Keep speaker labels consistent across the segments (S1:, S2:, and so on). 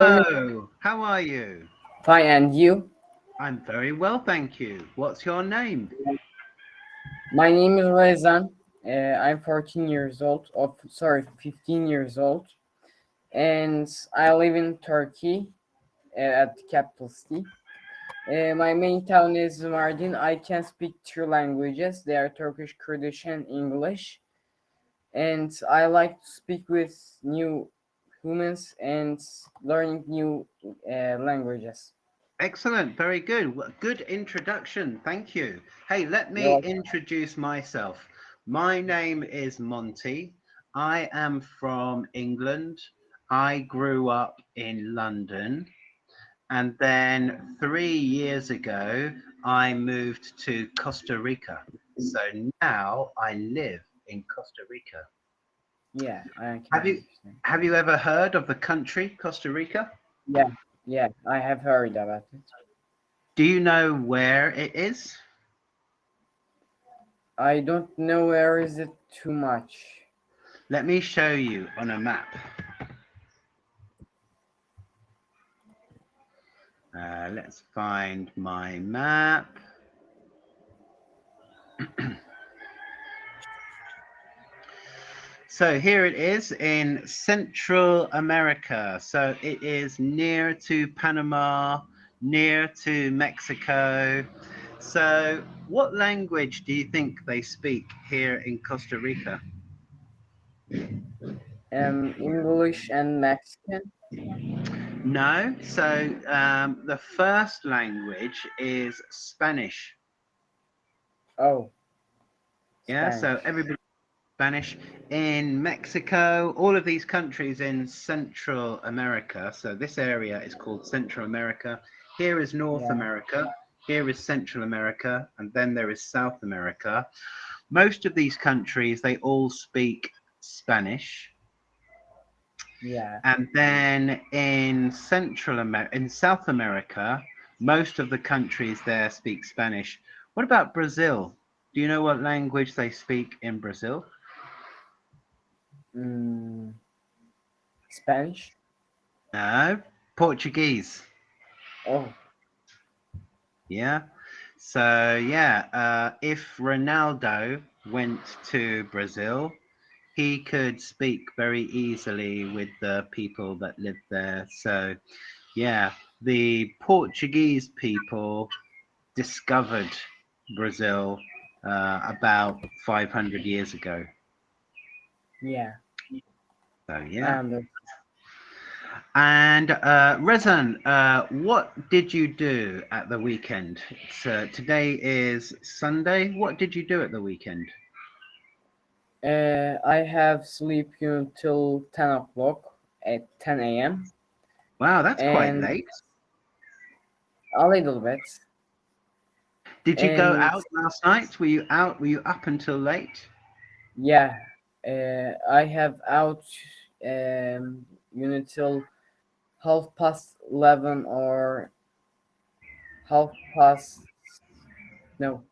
S1: Hello, how are you?
S2: Fine, and you?
S1: I'm very well, thank you. What's your name?
S2: My name is Rezan. I'm 14 years old. 15 years old, and I live in Turkey, at the capital city. My main town is Mardin. I can speak three languages. They are Turkish, Kurdish, and English. And I like to speak with new humans and learning new languages.
S1: Excellent, very good. Good introduction, thank you. Hey, let
S2: You're
S1: me
S2: welcome.
S1: introduce myself. My name is Monty. I am from England. I grew up in London, and then 3 years ago, I moved to Costa Rica. So now I live in Costa Rica.
S2: Yeah, I can
S1: Have you
S2: understand.
S1: have you ever heard of the country Costa Rica?
S2: Yeah, yeah, I have heard about it.
S1: Do you know where it is?
S2: I don't know where is it too much.
S1: Let me show you on a map. Let's find my map. So here it is in Central America. So it is near to Panama, near to Mexico. So what language do you think they speak here in Costa Rica?
S2: English and Mexican.
S1: No. So the first language is Spanish.
S2: Oh,
S1: Yeah. So
S2: Spanish.
S1: everybody Spanish in Mexico, all of these countries in Central America. So this area is called Central America. Here is North
S2: Yeah,
S1: America. Here is Central America, and then there is South America. Most of these countries, they all speak Spanish.
S2: yeah.
S1: And then in South America, most of the countries there speak Spanish. What about Brazil? Do you know what language they speak in Brazil?
S2: Mm, Spanish.
S1: No, Portuguese.
S2: Oh,
S1: Yeah. So yeah, if Ronaldo went to Brazil, he could speak very easily with the people that live there. So yeah, the Portuguese people discovered Brazil about 500 years ago.
S2: yeah.
S1: So
S2: I
S1: yeah.
S2: understand.
S1: And Rezan, what did you do at the weekend? Today is Sunday. What did you do at the weekend?
S2: I have sleep until 10 o'clock at 10 a.m.
S1: Wow, that's quite
S2: and
S1: late.
S2: a little bit.
S1: Did you go
S2: And
S1: out last night? Were you out? Were you up until late?
S2: yeah, I have out until 11:30 or half past no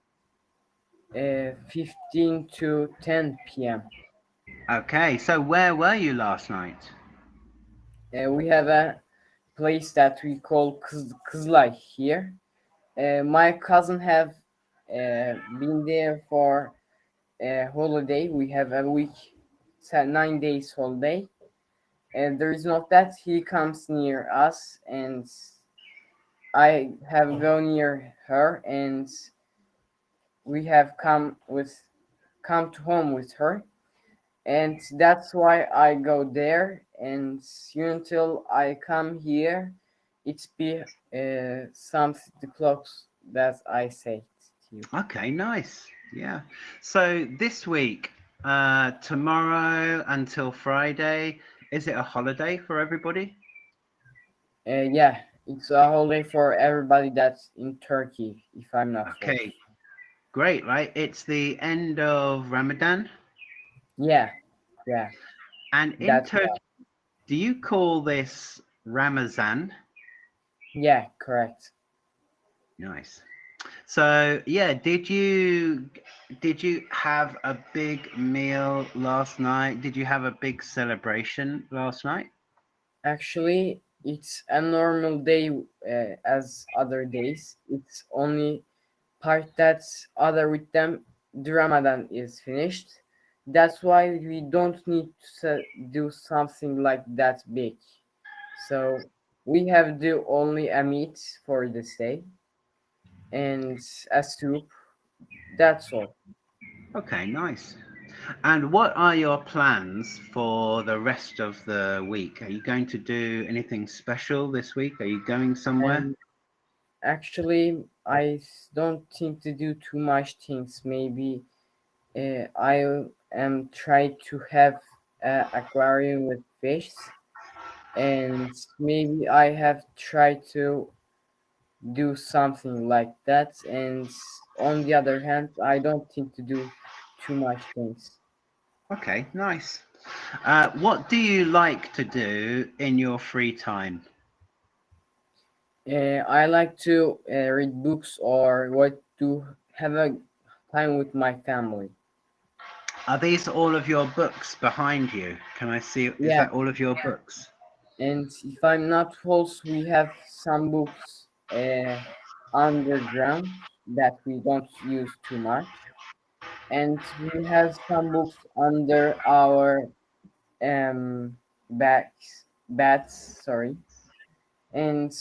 S2: 15 to 10 p.m.
S1: Okay, so where were you last night?
S2: We have a place that we call Kızılay here. My cousin have been there for a holiday. We have a week, 9 days holiday, and there is not that he comes near us, and I have gone near her, and we have come to home with her, and that's why I go there. And until I come here, it's be something the clocks that I say to you.
S1: Okay, nice. Yeah. So this week, tomorrow until Friday, is it a holiday for everybody?
S2: Yeah, it's a holiday for everybody that's in Turkey, if I'm not false.
S1: Okay, great, right? It's the end of Ramadan.
S2: Yeah, yeah,
S1: And in
S2: that's
S1: Turkey, do you call this Ramazan?
S2: yeah, correct.
S1: Nice. So yeah, did you have a big meal last night? Did you have a big celebration last night?
S2: Actually, it's a normal day as other days. It's only part that's other with them. The Ramadan is finished. That's why we don't need to do something like that big. So we have do only a meat for this day and a soup. That's all.
S1: Okay, nice. And what are your plans for the rest of the week? Are you going to do anything special this week? Are you going somewhere?
S2: And actually, don't think to do too much things. Maybe I am trying to have an aquarium with fish, and maybe I have tried to do something like that. And on the other hand, I don't think to do too much things.
S1: Okay, nice. What do you like to do in your free time?
S2: I like to read books or what to have a time with my family.
S1: Are these all of your books behind you? Can I see? Is
S2: Yeah,
S1: that all of your books?
S2: and if I'm not false, we have some books underground that we don't use too much, and we have some books under our beds, sorry, and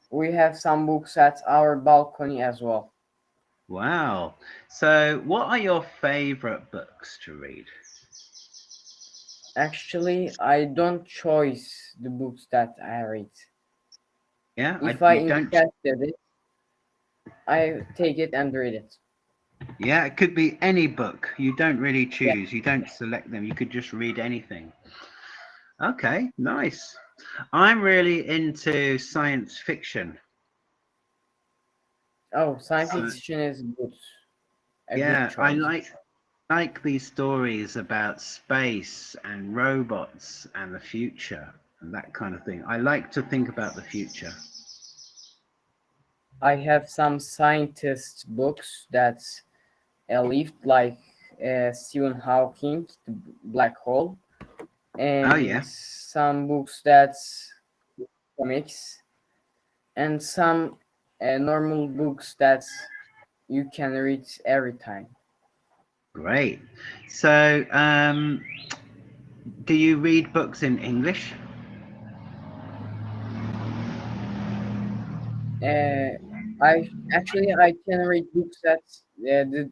S2: we have some books at our balcony as well.
S1: Wow. So, what are your favorite books to read?
S2: Actually, I don't choose the books that I read.
S1: Yeah,
S2: If I
S1: you don't.
S2: interested it, I take it and read it.
S1: Yeah, it could be any book. You don't really
S2: Yeah.
S1: choose. You don't select them. You could just read anything. Okay, nice. I'm really into science fiction.
S2: Oh, science
S1: So,
S2: fiction is good. A good
S1: yeah, I
S2: choice.
S1: like these stories about space and robots and the future and that kind of thing. I like to think about the future.
S2: I have some scientist books that lived like Stephen Hawking, the black hole,
S1: Oh
S2: and
S1: yeah,
S2: some books that's comics, and some normal books that you can read every time.
S1: great. So, do you read books in English?
S2: Uh, I can read books that the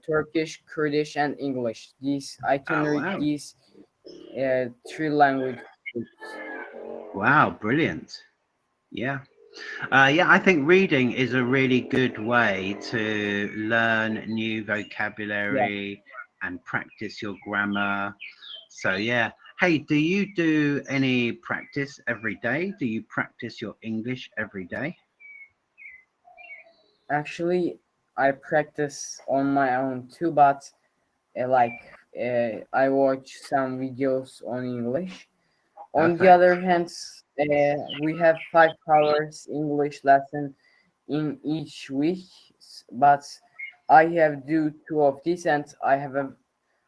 S2: Turkish, Kurdish, and English. These I can
S1: Oh
S2: read
S1: wow,
S2: these three language books.
S1: wow, brilliant. Yeah. Yeah, I think reading is a really good way to learn new
S2: Yeah,
S1: vocabulary and practice your grammar. So, yeah. Hey, do you do any practice every day? Do you practice your English every day?
S2: actually, I practice on my own too, but like I watch some videos on English. On the
S1: Perfect.
S2: other hand, we have 5 hours English lesson in each week, but I have do two of these, and I have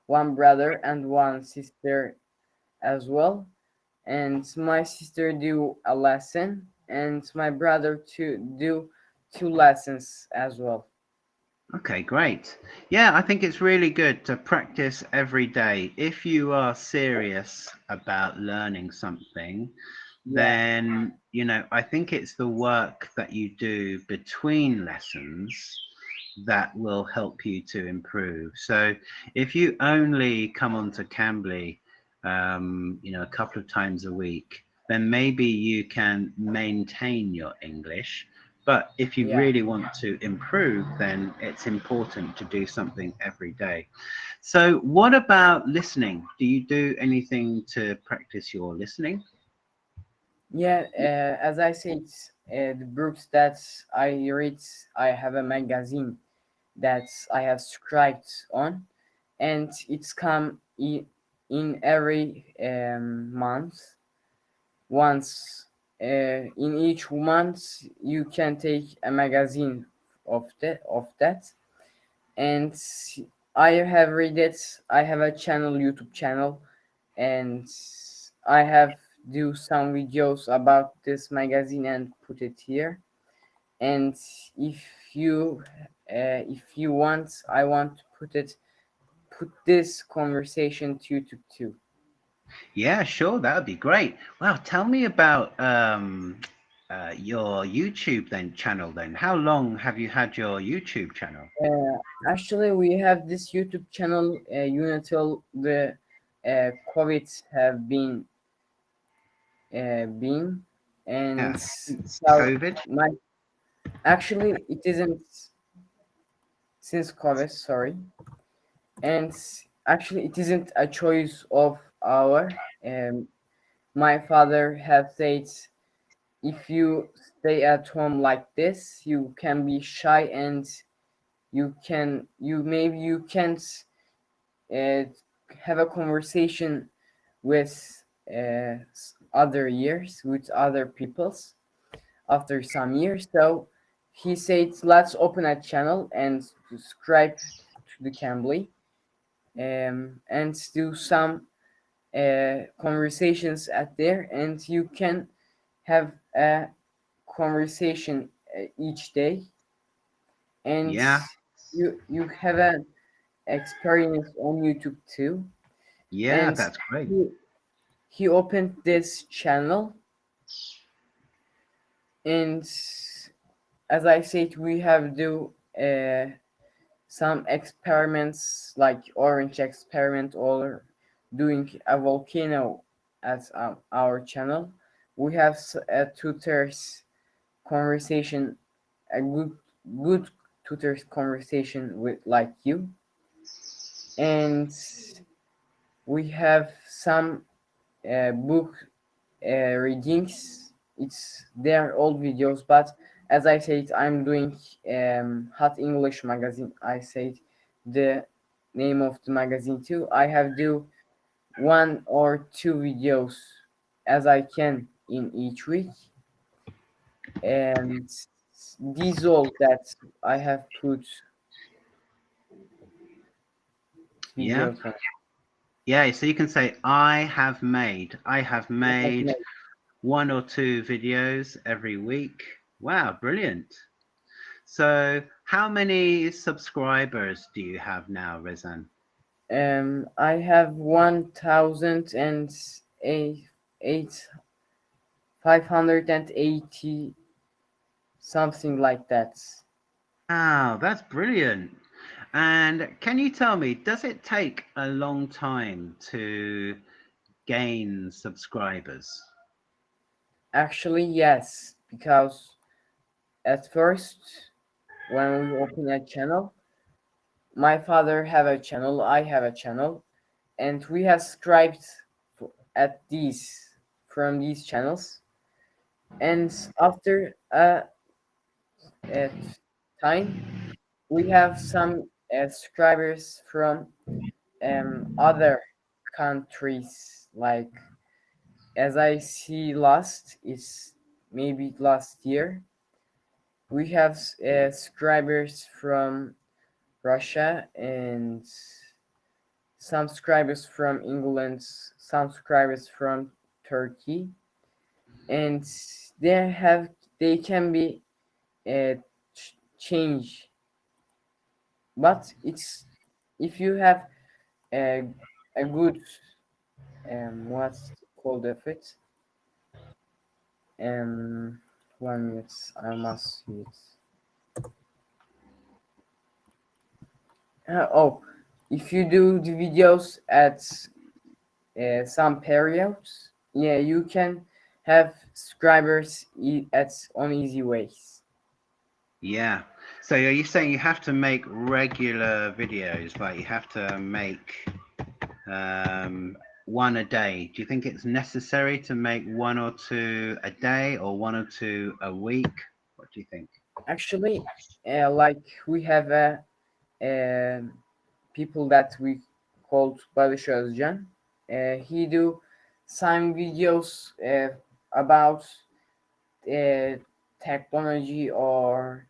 S2: one brother and one sister as well. And my sister do a lesson, and my brother to do two lessons as well.
S1: Okay, great. Yeah, I think it's really good to practice every day. If you are serious about learning something,
S2: Yeah,
S1: then, I think it's the work that you do between lessons that will help you to improve. So if you only come onto Cambly, a couple of times a week, then maybe you can maintain your English. But if you
S2: yeah.
S1: really want to improve, then it's important to do something every day. So, what about listening? Do you do anything to practice your listening?
S2: Yeah, as I said, the books that I read, I have a magazine that I have subscribed on, and it's come in every month. Once in each month, you can take a magazine of that, and I have read it. I have a channel, YouTube channel, and I have do some videos about this magazine and put it here. And if you want, I want to put this conversation to YouTube too.
S1: Yeah, sure, that would be great. Wow, tell me about your YouTube channel then. How long have you had your YouTube channel?
S2: Actually, we have this YouTube channel until the COVID have been
S1: Yeah,
S2: and
S1: since
S2: so
S1: COVID.
S2: actually it isn't since COVID, sorry, and actually it isn't a choice of our. My father have said if you stay at home like this, you can be shy and you can't uh, have a conversation with other years with other peoples after some years. So he said let's open a channel and subscribe to the Cambly and do some conversations at there, and you can have a conversation each day, and
S1: Yeah,
S2: you have an experience on YouTube too.
S1: yeah,
S2: And
S1: that's great.
S2: he opened this channel, and as I said, we have do some experiments like orange experiment or doing a volcano at our channel. We have a tutors conversation, a good tutors conversation with like you, and we have some book readings. It's their old videos, but as I said, I'm doing Hot English magazine. I said the name of the magazine too. I have do 1 or 2 videos as I can in each week, and these all that I have put
S1: Yeah,
S2: videos on.
S1: yeah. So you can say I have made 1 or 2 videos every week. Wow, brilliant. So how many subscribers do you have now, Rezan?
S2: I have 1,008 580 something like that.
S1: Wow, that's brilliant. And can you tell me, does it take a long time to gain subscribers?
S2: Actually, yes, because at first when we open a channel, my father have a channel, I have a channel, and we have subscribed at these from these channels. And after a time, we have some subscribers from other countries. Like as I see, last is maybe last year, we have subscribers from Russia and some subscribers from England, some subscribers from Turkey, and they can be uh, change, but it's if you have a a good what's called of it 1 minute, I must see it. Oh, if you do the videos at some periods, yeah, you can have subscribers at on easy ways.
S1: Yeah. So are you saying you have to make regular videos, like you have to make one a day? Do you think it's necessary to make 1 or 2 a day or 1 or 2 a week? What do you think?
S2: Actually, like we have a people that we called Barış. He do some videos about uh, technology or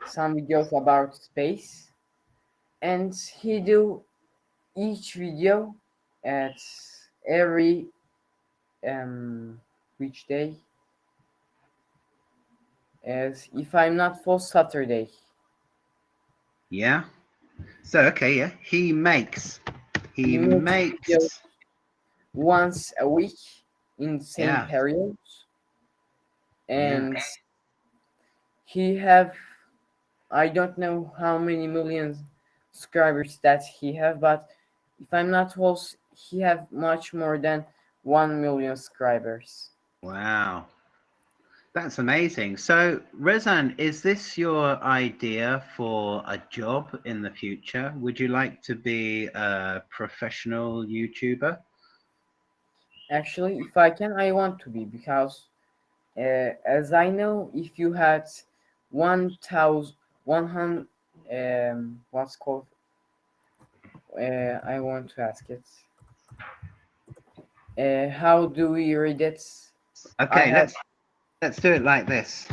S2: some videos about space, and he do each video at every which day? As if I'm not for Saturday.
S1: Yeah. So okay, yeah. He makes
S2: Videos once a week in the same
S1: yeah.
S2: period,
S1: Yeah.
S2: and he have, I don't know how many millions subscribers that he have, but if I'm not false, he have much more than 1 million subscribers.
S1: Wow. That's amazing. So, Rezan, is this your idea for a job in the future? Would you like to be a professional YouTuber?
S2: Actually, if I can, I want to be, because as I know, if you had 1,100, what's called, I want to ask it. How do we read it? I
S1: Okay,
S2: have
S1: let's do it like this.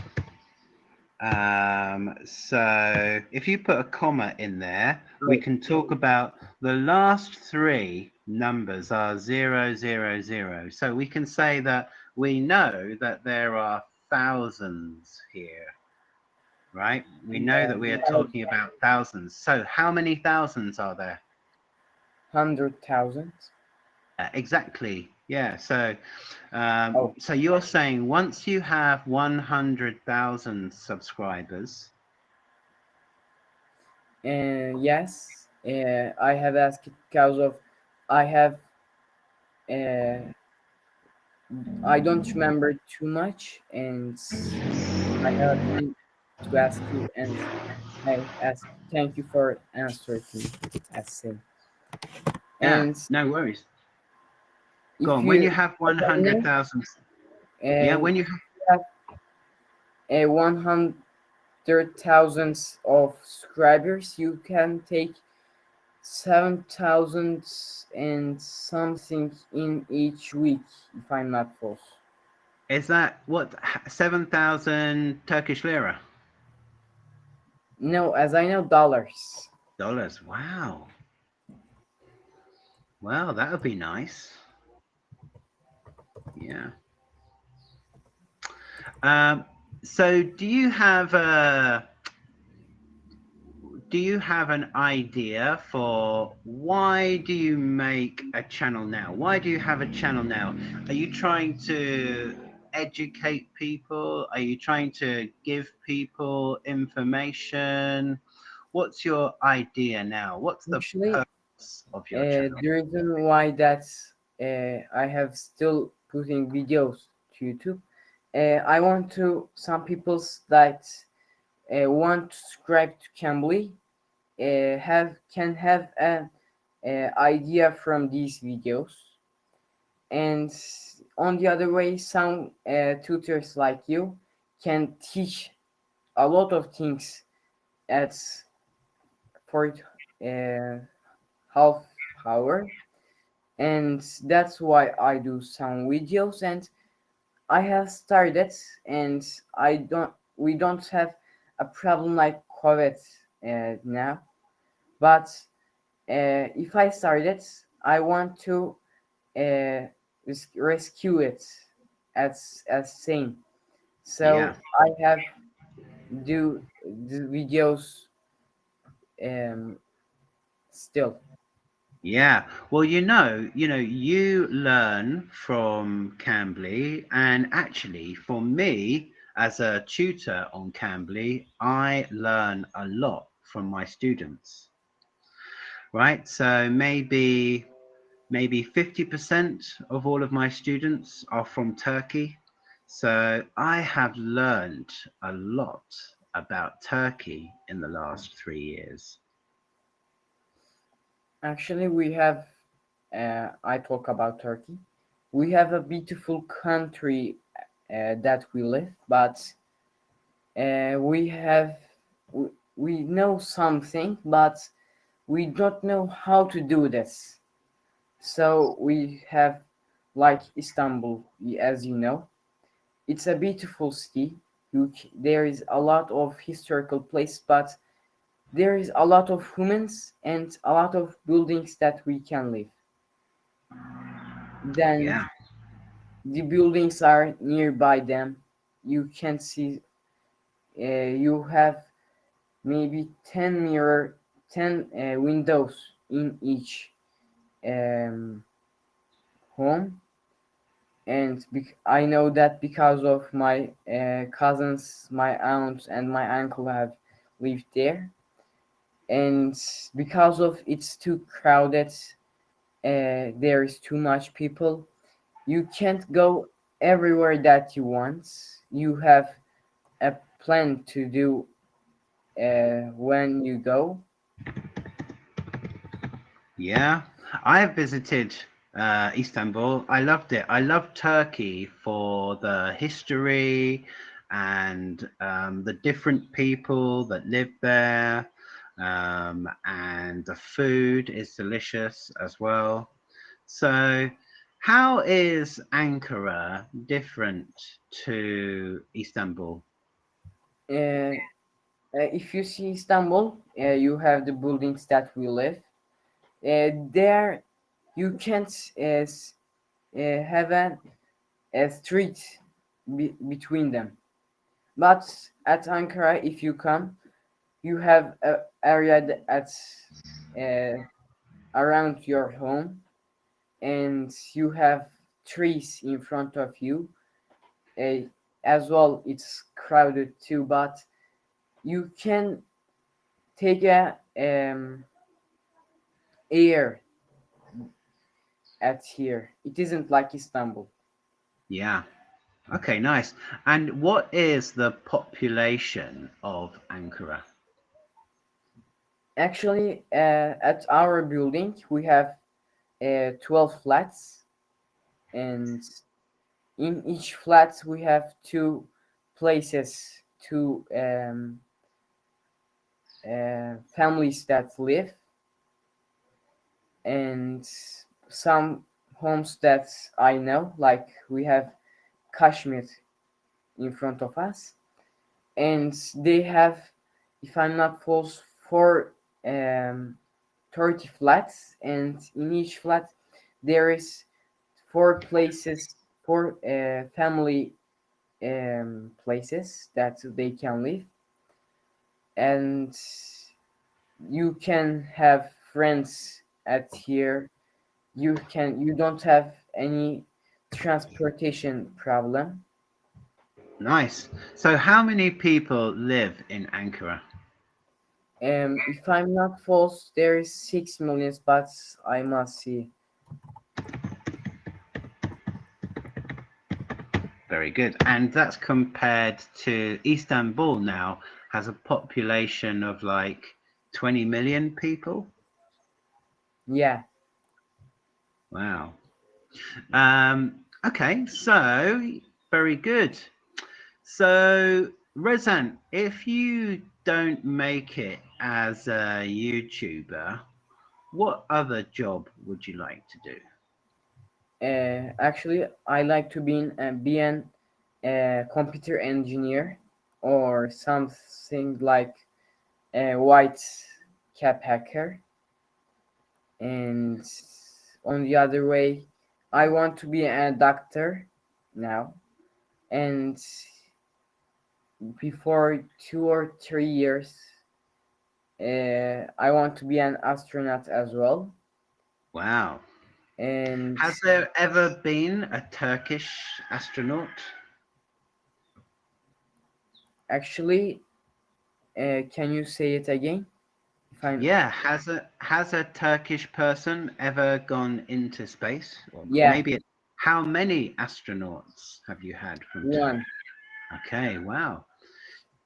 S1: So if you put a comma in there, we can talk about the last three numbers are 0, 0, 0. So we can say that we know that there are thousands here, right? We know that we are talking about thousands. So how many thousands are there?
S2: 100,000.
S1: Exactly. Yeah. So, so you're saying once you have 100,000 subscribers.
S2: Yes, I have asked because of I have I don't remember too much, and I have a thing to ask you, and I ask thank you for answering me as same.
S1: Yeah,
S2: And
S1: no worries. Go
S2: if
S1: on. When
S2: you
S1: you have 100,000, yeah, when you
S2: have a 100,000 of subscribers, you can take 7,000 and something in each week, if I'm not false.
S1: is that what 7,000 Turkish lira?
S2: No, as I know, dollars.
S1: Dollars. Wow. Well, that would be nice. Yeah. So do you have an idea for why do you make a channel now? Why do you have a channel now? Are you trying to educate people? Are you trying to give people information? What's your idea now? What's the
S2: Actually,
S1: purpose of your channel?
S2: the reason why that I have still putting videos to YouTube, I want to some people that want to subscribe to Cambly can have an idea from these videos, and on the other way, some tutors like you can teach a lot of things at for half hour, and that's why I do some videos, and I have started, and we don't have a problem like COVID now, but if I started, I want to uh, rescue it as same. So
S1: Yeah.
S2: I have do the videos still.
S1: Yeah. Well, you learn from Cambly, and actually for me as a tutor on Cambly, I learn a lot from my students, right? So maybe 50% of all of my students are from Turkey. So I have learned a lot about Turkey in the last 3 years.
S2: Actually, we have. I talk about Turkey. We have a beautiful country that we live, but we have we know something, but we don't know how to do this. So we have like Istanbul, as you know, it's a beautiful city. There is a lot of historical place, but there is a lot of humans and a lot of buildings that we can live. Then
S1: Yeah.
S2: The buildings are nearby them. You can see. You have maybe 10 windows in each home, and I know that because of my cousins, my aunt, and my uncle have lived there, and because of it's too crowded, there is too much people. You can't go everywhere that you want. You have a plan to do when you go.
S1: Yeah, I have visited Istanbul. I loved it. I loved Turkey for the history and the different people that live there. And the food is delicious as well. So, how is Ankara different to Istanbul?
S2: Uh, if you see Istanbul, you have the buildings that we live. There, you can't have a street between them. But at Ankara, if you come, you have a area uh, around your home, and you have trees in front of you. Uh, as well, it's crowded too, but you can take a air at here. It isn't like Istanbul.
S1: Yeah. Okay, nice. And what is the population of Ankara?
S2: Actually, at our building, we have 12 flats, and in each flat we have two places, two families that live, and some homes that I know, like we have Kashmir in front of us, and they have, if I'm not false, four 30 flats, and in each flat there is four places, four family places that they can live, and you can have friends at here. You don't have any transportation problem.
S1: Nice. So how many people live in Ankara?
S2: If I'm not false, there is 6 million, but I must see.
S1: Very good. And that's compared to Istanbul now has a population of like 20 million people.
S2: Yeah.
S1: Wow. Okay, so very good. So, Rezan, if you don't make it as a YouTuber, what other job would you like to do?
S2: Actually, I like to be an computer engineer or something like a white cap hacker. And on the other way, I want to be a doctor now. And before 2 or 3 years, I want to be an astronaut as well.
S1: Wow.
S2: And
S1: Has there ever been a Turkish astronaut?
S2: actually, can you say it again? If I'm
S1: Yeah, has a Turkish person ever gone into space? Or
S2: Yeah,
S1: maybe how many astronauts have you had from Turkey?
S2: one.
S1: Okay, wow.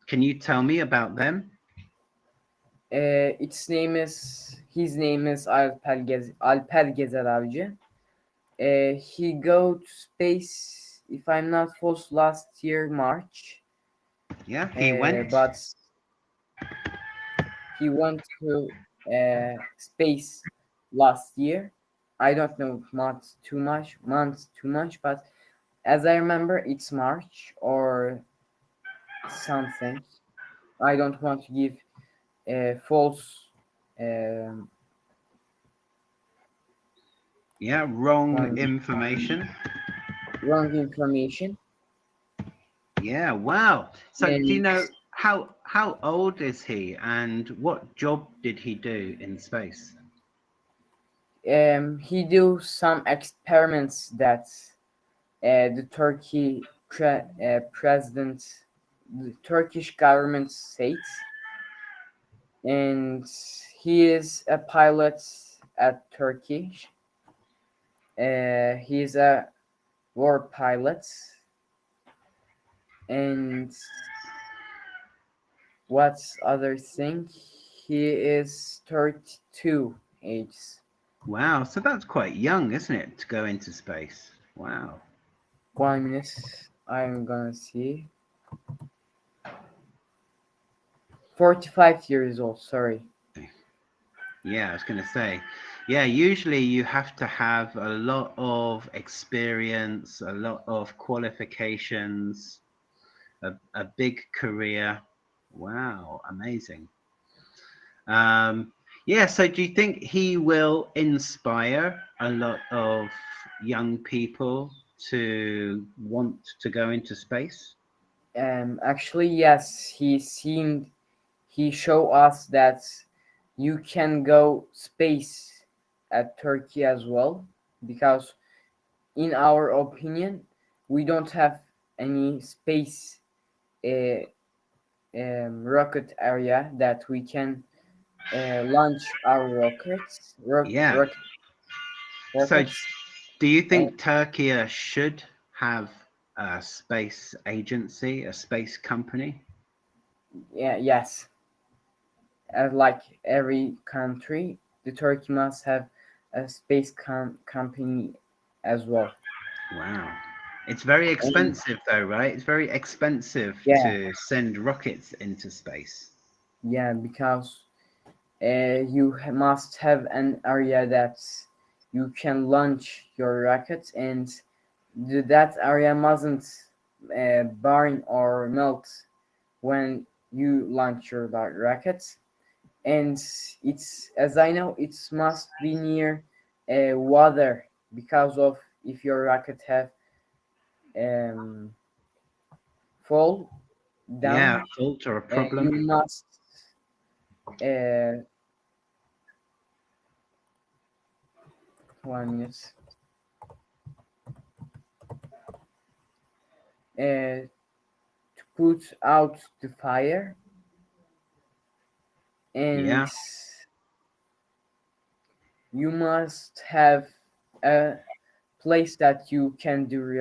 S1: Can you tell me about them?
S2: His name is Alper Gezer Avcı. He go to space, if I'm not false, last year March.
S1: Yeah, he went.
S2: But he went to space last year. I don't know months too much, but as I remember, it's March or something. I don't want to give false um,
S1: Yeah, wrong
S2: one.
S1: information.
S2: wrong information.
S1: Yeah, wow. So do you
S2: And
S1: know how old is he and what job did he do in space?
S2: he do some experiments that the president, the Turkish government states, and he is a pilot at Turkey. He's a war pilot, and what's other thing? He is 32 ages.
S1: Wow, so that's quite young, isn't it, to go into space? Wow.
S2: 1 minute, I'm gonna see. 45 years old, sorry.
S1: Yeah, I was going to say, yeah, usually you have to have a lot of experience, a lot of qualifications, a big career. Wow, amazing. Yeah, so do you think he will inspire a lot of young people to want to go into space?
S2: Actually, yes, he show us that you can go space at Turkey as well, because in our opinion, we don't have any space uh, rocket area that we can launch our
S1: Yeah. So
S2: rockets.
S1: do you
S2: And
S1: think Turkey should have a space agency, a space company?
S2: yeah, yes, like every country, the Turkey must have a space company as well.
S1: Wow. It's very
S2: And
S1: expensive though, right? It's very expensive
S2: yeah,
S1: to send rockets into space.
S2: yeah, because you must have an area that you can launch your rocket, and that area mustn't burn or melt when you launch your rockets. And it's, as I know, it must be near water, because of if your rocket have um, fall
S1: Yeah,
S2: down,
S1: fault or a
S2: you
S1: problem.
S2: must uh, 1 minute, to put out the fire, and
S1: Yeah,
S2: you must have a place that you can do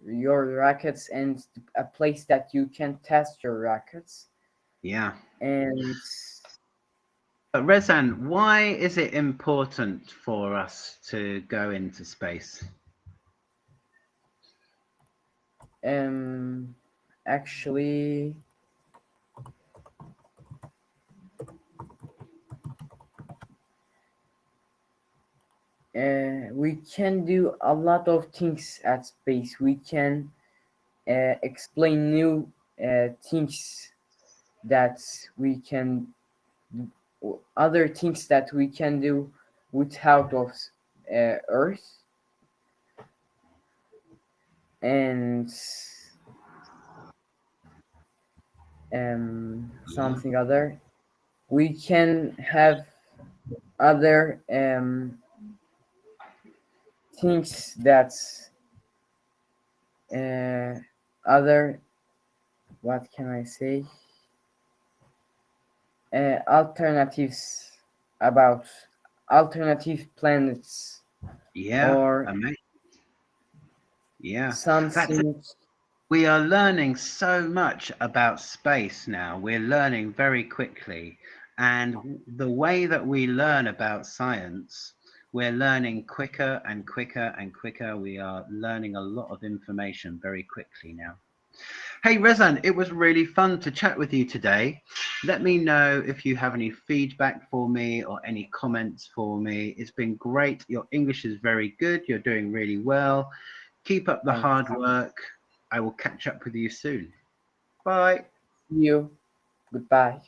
S2: your rockets, and a place that you can test your rockets.
S1: yeah.
S2: And
S1: But Rezan, why is it important for us to go into space?
S2: actually, we can do a lot of things at space. We can explain new things that we can, other things that we can do without of Earth, and
S1: Yeah,
S2: something other. We can have other things that uh, other, what can I say, alternatives about alternative planets,
S1: yeah,
S2: or
S1: amazing. Yeah, that's
S2: something.
S1: we are learning so much about space now. We're learning very quickly. And the way that we learn about science, we're learning quicker and quicker and quicker. We are learning a lot of information very quickly now. Hey, Rezan, it was really fun to chat with you today. Let me know if you have any feedback for me or any comments for me. It's been great. Your English is very good. You're doing really well. Keep up the
S2: Thank
S1: hard work. I will catch up with you soon. Bye.
S2: you. Goodbye.